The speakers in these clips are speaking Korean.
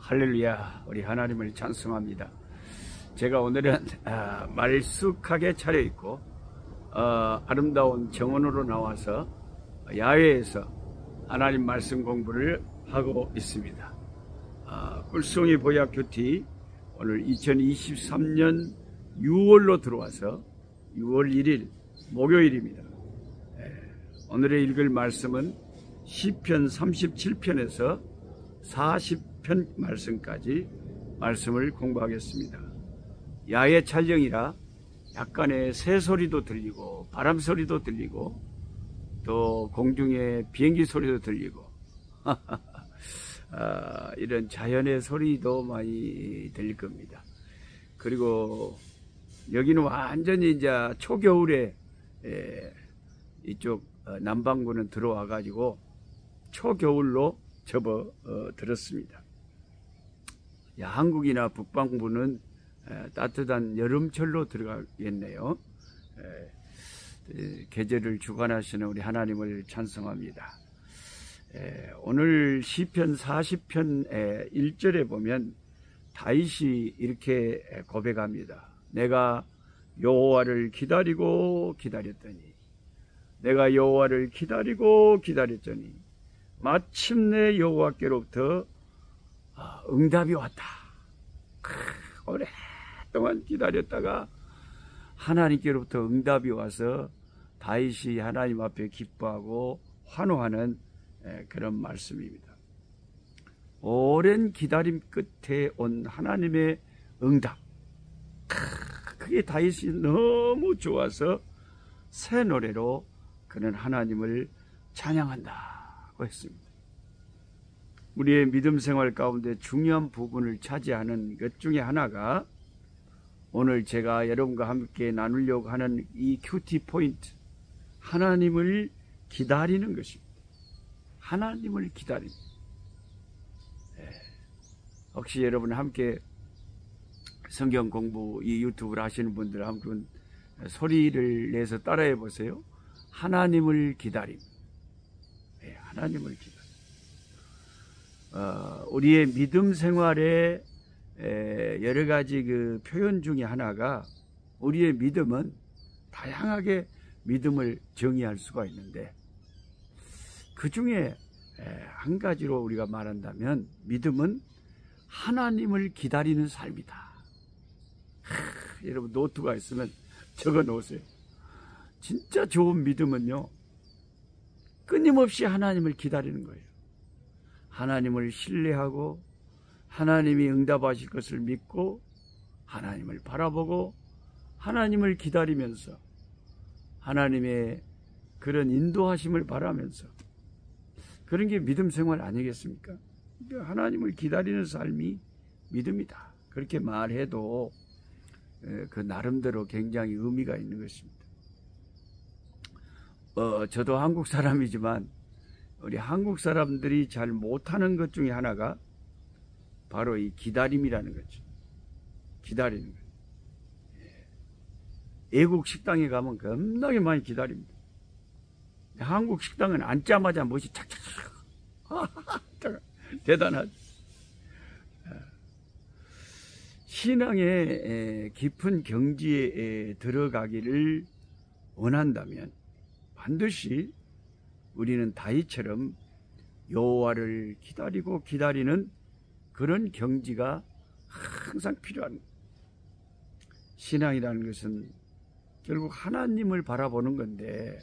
할렐루야, 우리 하나님을 찬송합니다. 제가 오늘은 말쑥하게 차려입고 아름다운 정원으로 나와서 야외에서 하나님 말씀 공부를 하고 있습니다. 꿀송이 보약 큐티 오늘 2023년 6월로 들어와서 6월 1일 목요일입니다. 오늘의 읽을 말씀은 시편 37편에서 40편 말씀까지 말씀을 공부하겠습니다. 야외 촬영이라 약간의 새소리도 들리고 바람 소리도 들리고 또 공중에 비행기 소리도 들리고 이런 자연의 소리도 많이 들릴 겁니다. 그리고 여기는 완전히 이제 초겨울에 이쪽 남반구는 들어와 가지고 초겨울로 접어들었습니다. 한국이나 북반구는 따뜻한 여름철로 들어가겠네요. 계절을 주관하시는 우리 하나님을 찬송합니다. 오늘 시편 40편 1절에 보면 다윗이 이렇게 고백합니다. 내가 여호와를 기다리고 기다렸더니, 내가 여호와를 기다리고 기다렸더니 마침내 여호와께로부터 응답이 왔다. 오랫동안 기다렸다가 하나님께로부터 응답이 와서 다윗이 하나님 앞에 기뻐하고 환호하는 그런 말씀입니다. 오랜 기다림 끝에 온 하나님의 응답, 그게 다윗이 너무 좋아서 새 노래로 그는 하나님을 찬양한다고 했습니다. 우리의 믿음 생활 가운데 중요한 부분을 차지하는 것 중에 하나가 오늘 제가 여러분과 함께 나누려고 하는 이 큐티 포인트, 하나님을 기다리는 것입니다. 하나님을 기다립니다. 혹시 여러분 함께 성경 공부 이 유튜브를 하시는 분들 한번 소리를 내서 따라해 보세요. 하나님을 기다림. 하나님을 기다림. 우리의 믿음 생활에 여러 가지 그 표현 중에 하나가, 우리의 믿음은 다양하게 믿음을 정의할 수가 있는데 그 중에 한 가지로 우리가 말한다면 믿음은 하나님을 기다리는 삶이다. 여러분 노트가 있으면 적어 놓으세요. 진짜 좋은 믿음은요, 끊임없이 하나님을 기다리는 거예요. 하나님을 신뢰하고 하나님이 응답하실 것을 믿고 하나님을 바라보고 하나님을 기다리면서 하나님의 그런 인도하심을 바라면서, 그런 게 믿음 생활 아니겠습니까? 하나님을 기다리는 삶이 믿음이다. 그렇게 말해도 그 나름대로 굉장히 의미가 있는 것입니다. 저도 한국 사람이지만 우리 한국 사람들이 잘 못하는 것 중에 하나가 바로 이 기다림이라는 거죠. 기다리는 거예요. 외국 식당에 가면 겁나게 많이 기다립니다. 한국 식당은 앉자마자 멋이 착착착 대단하죠. 신앙의 깊은 경지에 들어가기를 원한다면 반드시 우리는 다윗처럼 여호와를 기다리고 기다리는 그런 경지가 항상 필요한, 신앙이라는 것은 결국 하나님을 바라보는 건데,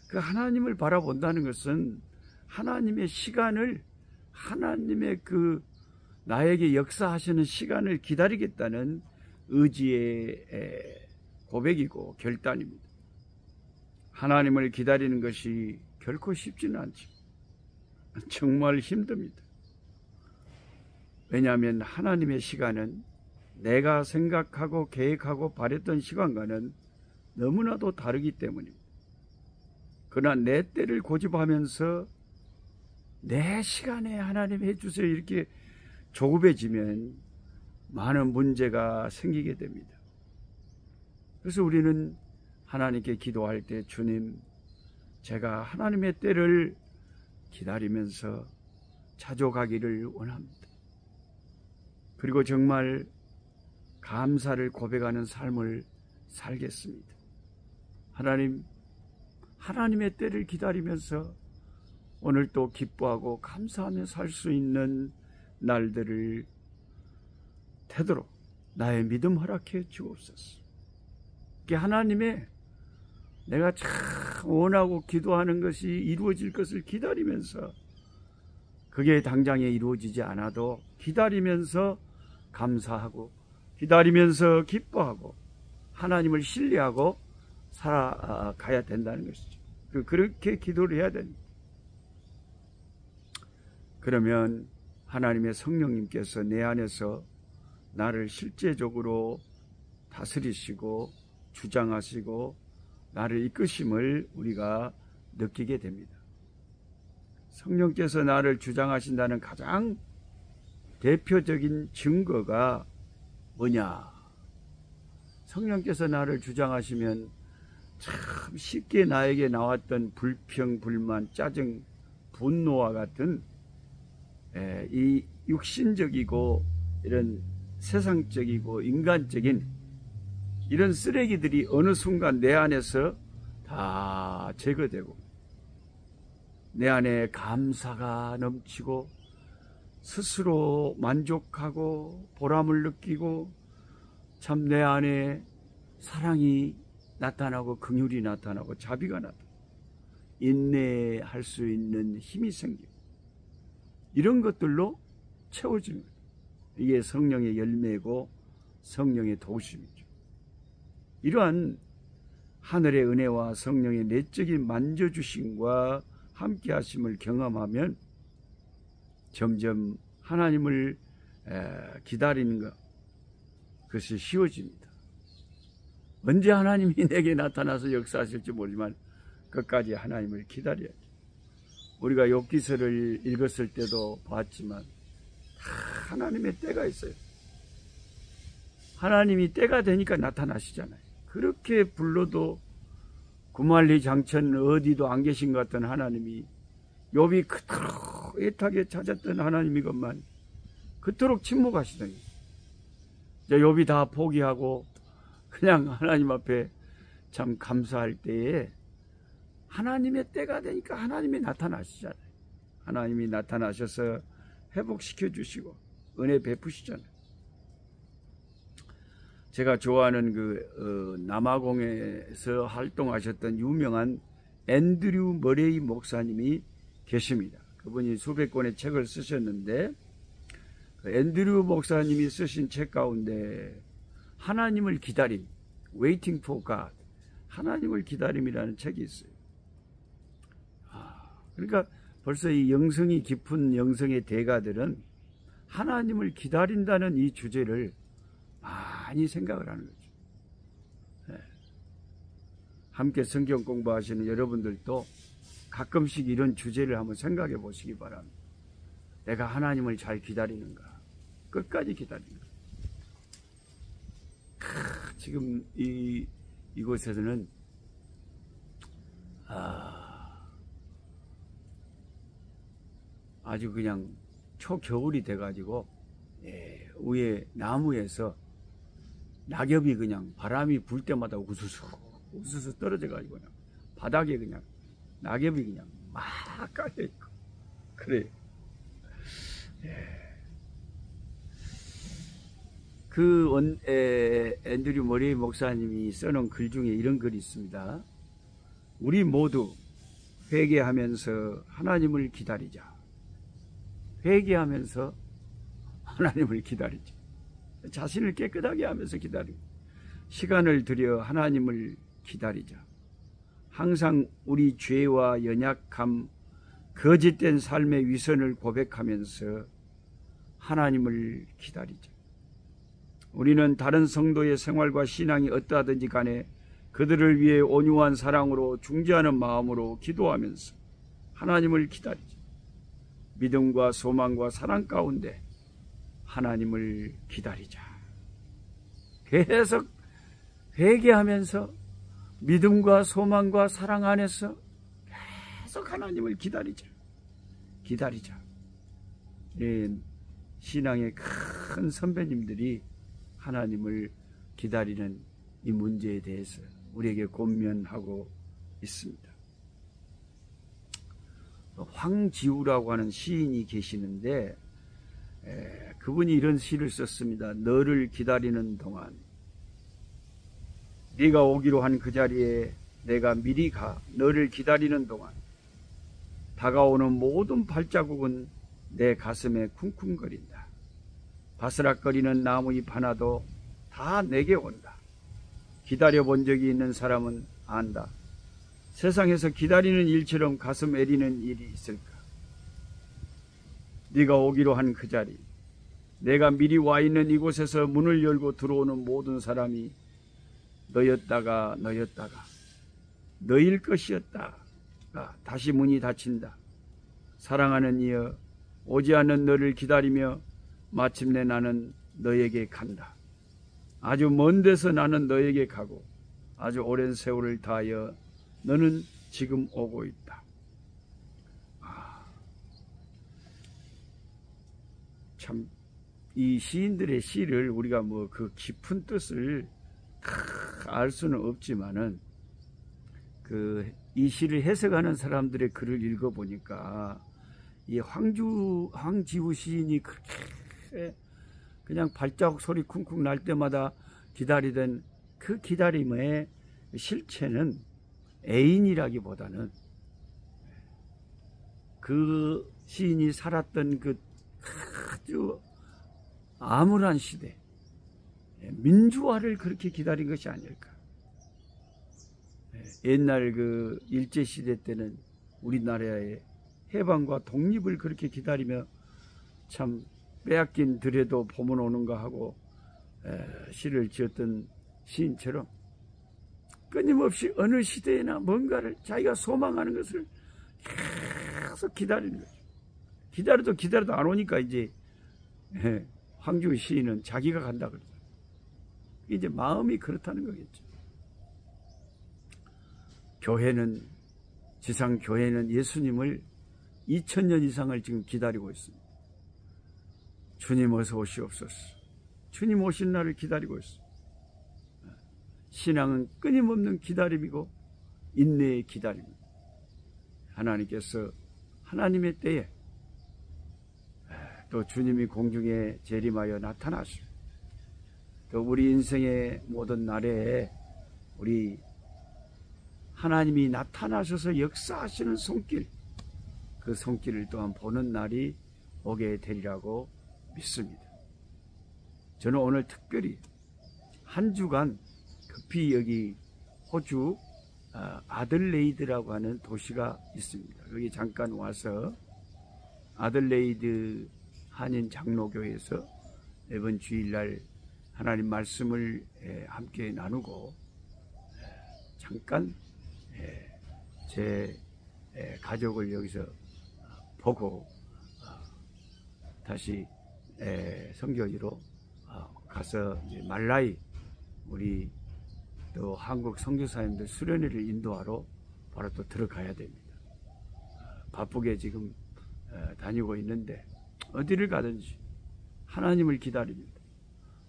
그 하나님을 바라본다는 것은 하나님의 시간을, 하나님의 그 나에게 역사하시는 시간을 기다리겠다는 의지의 고백이고 결단입니다. 하나님을 기다리는 것이 결코 쉽지는 않죠. 정말 힘듭니다. 왜냐하면 하나님의 시간은 내가 생각하고 계획하고 바랬던 시간과는 너무나도 다르기 때문입니다. 그러나 내 때를 고집하면서 내 시간에 하나님 해주세요 이렇게 조급해지면 많은 문제가 생기게 됩니다. 그래서 우리는 하나님께 기도할 때, 주님, 제가 하나님의 때를 기다리면서 찾아가기를 원합니다. 그리고 정말 감사를 고백하는 삶을 살겠습니다. 하나님, 하나님의 때를 기다리면서 오늘 또 기뻐하고 감사하며 살 수 있는 날들을 되도록 나의 믿음 허락해 주옵소서. 하나님의 내가 참 원하고 기도하는 것이 이루어질 것을 기다리면서, 그게 당장에 이루어지지 않아도 기다리면서 감사하고 기다리면서 기뻐하고 하나님을 신뢰하고 살아가야 된다는 것이죠. 그렇게 기도를 해야 됩니다. 그러면 하나님의 성령님께서 내 안에서 나를 실제적으로 다스리시고 주장하시고 나를 이끄심을 우리가 느끼게 됩니다. 성령께서 나를 주장하신다는 가장 대표적인 증거가 뭐냐? 성령께서 나를 주장하시면 참 쉽게 나에게 나왔던 불평, 불만, 짜증, 분노와 같은 이 육신적이고 이런 세상적이고 인간적인 이런 쓰레기들이 어느 순간 내 안에서 다 제거되고 내 안에 감사가 넘치고 스스로 만족하고 보람을 느끼고 참 내 안에 사랑이 나타나고 긍휼이 나타나고 자비가 나타나고 인내할 수 있는 힘이 생기고 이런 것들로 채워지는 거예요. 이게 성령의 열매고 성령의 도심이죠. 이러한 하늘의 은혜와 성령의 내적인 만져주심과 함께 하심을 경험하면 점점 하나님을 기다리는 것, 그것이 쉬워집니다. 언제 하나님이 내게 나타나서 역사하실지 모르지만 끝까지 하나님을 기다려야죠. 우리가 욥기서를 읽었을 때도 봤지만 하나님의 때가 있어요. 하나님이 때가 되니까 나타나시잖아요. 그렇게 불러도 구말리 장천 어디도 안 계신 것 같던 하나님이 욥이 그토록 애타게 찾았던 하나님이건만 그토록 침묵하시더니 이제 욥이 다 포기하고 그냥 하나님 앞에 참 감사할 때에 하나님의 때가 되니까 하나님이 나타나시잖아요. 하나님이 나타나셔서 회복시켜 주시고 은혜 베푸시잖아요. 제가 좋아하는 남아공에서 활동하셨던 유명한 앤드류 머레이 목사님이 계십니다. 그분이 수백 권의 책을 쓰셨는데 앤드류 목사님이 쓰신 책 가운데 하나님을 기다림, Waiting for God, 하나님을 기다림이라는 책이 있어요. 그러니까 벌써 이 영성이 깊은 영성의 대가들은 하나님을 기다린다는 이 주제를 많이 생각을 하는 거죠. 네. 함께 성경 공부하시는 여러분들도 가끔씩 이런 주제를 한번 생각해 보시기 바랍니다. 내가 하나님을 잘 기다리는가? 끝까지 기다리는가? 지금 이곳에서는 아주 그냥 초겨울이 돼가지고 위에 나무에서 낙엽이 그냥 바람이 불 때마다 우수수 떨어져가지고 그냥 바닥에 그냥 낙엽이 그냥 막 깔려있고 그래. 앤드류 머레이 목사님이 써놓은 글 중에 이런 글이 있습니다. 우리 모두 회개하면서 하나님을 기다리자. 회개하면서 하나님을 기다리자. 자신을 깨끗하게 하면서 기다리고 시간을 들여 하나님을 기다리자. 항상 우리 죄와 연약함, 거짓된 삶의 위선을 고백하면서 하나님을 기다리자. 우리는 다른 성도의 생활과 신앙이 어떠하든지 간에 그들을 위해 온유한 사랑으로 중재하는 마음으로 기도하면서 하나님을 기다리자. 믿음과 소망과 사랑 가운데 하나님을 기다리자. 계속 회개하면서 믿음과 소망과 사랑 안에서 계속 하나님을 기다리자. 신앙의 큰 선배님들이 하나님을 기다리는 이 문제에 대해서 우리에게 권면하고 있습니다. 황지우라고 하는 시인이 계시는데 그분이 이런 시를 썼습니다. 너를 기다리는 동안 네가 오기로 한 그 자리에 내가 미리 가 너를 기다리는 동안 다가오는 모든 발자국은 내 가슴에 쿵쿵거린다. 바스락거리는 나무잎 하나도 다 내게 온다. 기다려본 적이 있는 사람은 안다. 세상에서 기다리는 일처럼 가슴 애리는 일이 있을까? 네가 오기로 한 그 자리, 내가 미리 와 있는 이곳에서 문을 열고 들어오는 모든 사람이 너였다가 너일 것이었다가 다시 문이 닫힌다. 사랑하는 이여, 오지 않는 너를 기다리며 마침내 나는 너에게 간다. 아주 먼 데서 나는 너에게 가고 아주 오랜 세월을 다하여 너는 지금 오고 있다. 참, 이 시인들의 시를 우리가 뭐 그 깊은 뜻을 알 수는 없지만은 이 시를 해석하는 사람들의 글을 읽어보니까 이 황지우 시인이 그렇게 그냥 발자국 소리 쿵쿵 날 때마다 기다리던 그 기다림의 실체는 애인이라기보다는 그 시인이 살았던 그 아주 암울한 시대, 민주화를 그렇게 기다린 것이 아닐까. 옛날 그 일제시대 때는 우리나라의 해방과 독립을 그렇게 기다리며 참 빼앗긴 들에도 봄은 오는가 하고 시를 지었던 시인처럼 끊임없이 어느 시대에나 뭔가를 자기가 소망하는 것을 계속 기다리는 거죠. 기다려도 안 오니까 이제 황지우 시인은 자기가 간다 그러죠. 이제 마음이 그렇다는 거겠죠. 지상 교회는 예수님을 2000년 이상을 지금 기다리고 있습니다. 주님 어서 오시옵소서. 주님 오신 날을 기다리고 있습니다. 신앙은 끊임없는 기다림이고 인내의 기다림입니다. 하나님께서 하나님의 때에 또 주님이 공중에 재림하여 나타나시고 또 우리 인생의 모든 날에 우리 하나님이 나타나셔서 역사하시는 손길, 그 손길을 또한 보는 날이 오게 되리라고 믿습니다. 저는 오늘 특별히 한 주간 급히 여기 호주 아들레이드라고 하는 도시가 있습니다. 여기 잠깐 와서 아들레이드 한인 장로교회에서 이번 주일날 하나님 말씀을 함께 나누고 잠깐 제 가족을 여기서 보고 다시 선교지로 가서 말라이 우리 또 한국 선교사님들 수련회를 인도하러 바로 또 들어가야 됩니다. 바쁘게 지금 다니고 있는데 어디를 가든지 하나님을 기다립니다.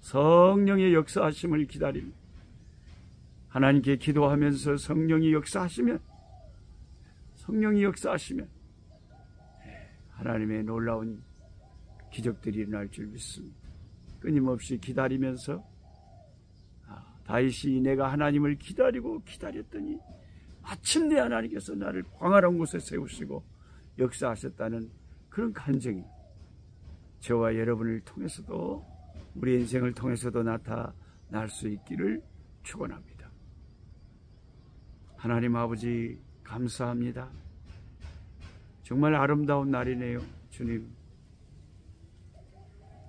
성령의 역사하심을 기다립니다. 하나님께 기도하면서 성령이 역사하시면 하나님의 놀라운 기적들이 일어날 줄 믿습니다. 끊임없이 기다리면서 다윗이 내가 하나님을 기다렸더니 마침내 하나님께서 나를 광활한 곳에 세우시고 역사하셨다는 그런 간증이 저와 여러분을 통해서도 우리 인생을 통해서도 나타날 수 있기를 축원합니다. 하나님 아버지 감사합니다. 정말 아름다운 날이네요. 주님,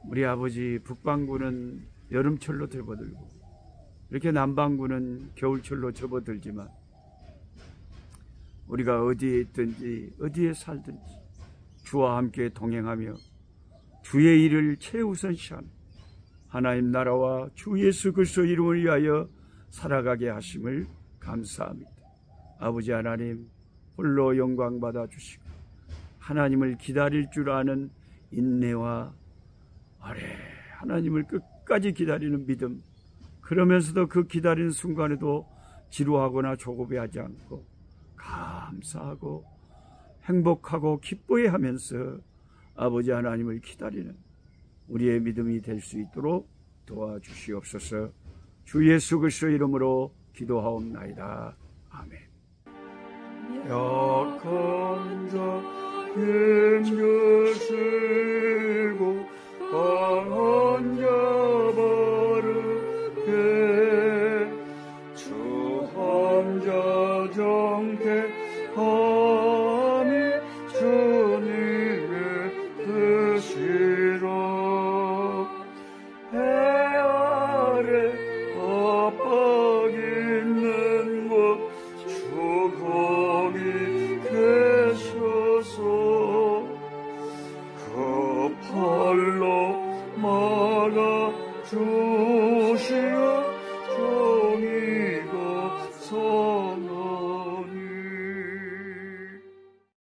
우리 아버지 북반구는 여름철로 접어들고 이렇게 남반구는 겨울철로 접어들지만 우리가 어디에 있든지 어디에 살든지 주와 함께 동행하며 주의 일을 최우선시하며 하나님 나라와 주 예수 그리스도 이름을 위하여 살아가게 하심을 감사합니다. 아버지 하나님 홀로 영광 받아 주시고 하나님을 기다릴 줄 아는 인내와 하나님을 끝까지 기다리는 믿음, 그러면서도 그 기다리는 순간에도 지루하거나 조급해하지 않고 감사하고 행복하고 기뻐해하면서 아버지 하나님을 기다리는 우리의 믿음이 될 수 있도록 도와주시옵소서. 주 예수 그리스도의 이름으로 기도하옵나이다. 아멘. 약한 자 힘주시고 강한 자 바르게 주 환자 정택함이 주님의 뜻이라. 해 아래 압박 있는 곳 주 거기 계셔서 그 팔로 막아 주시오.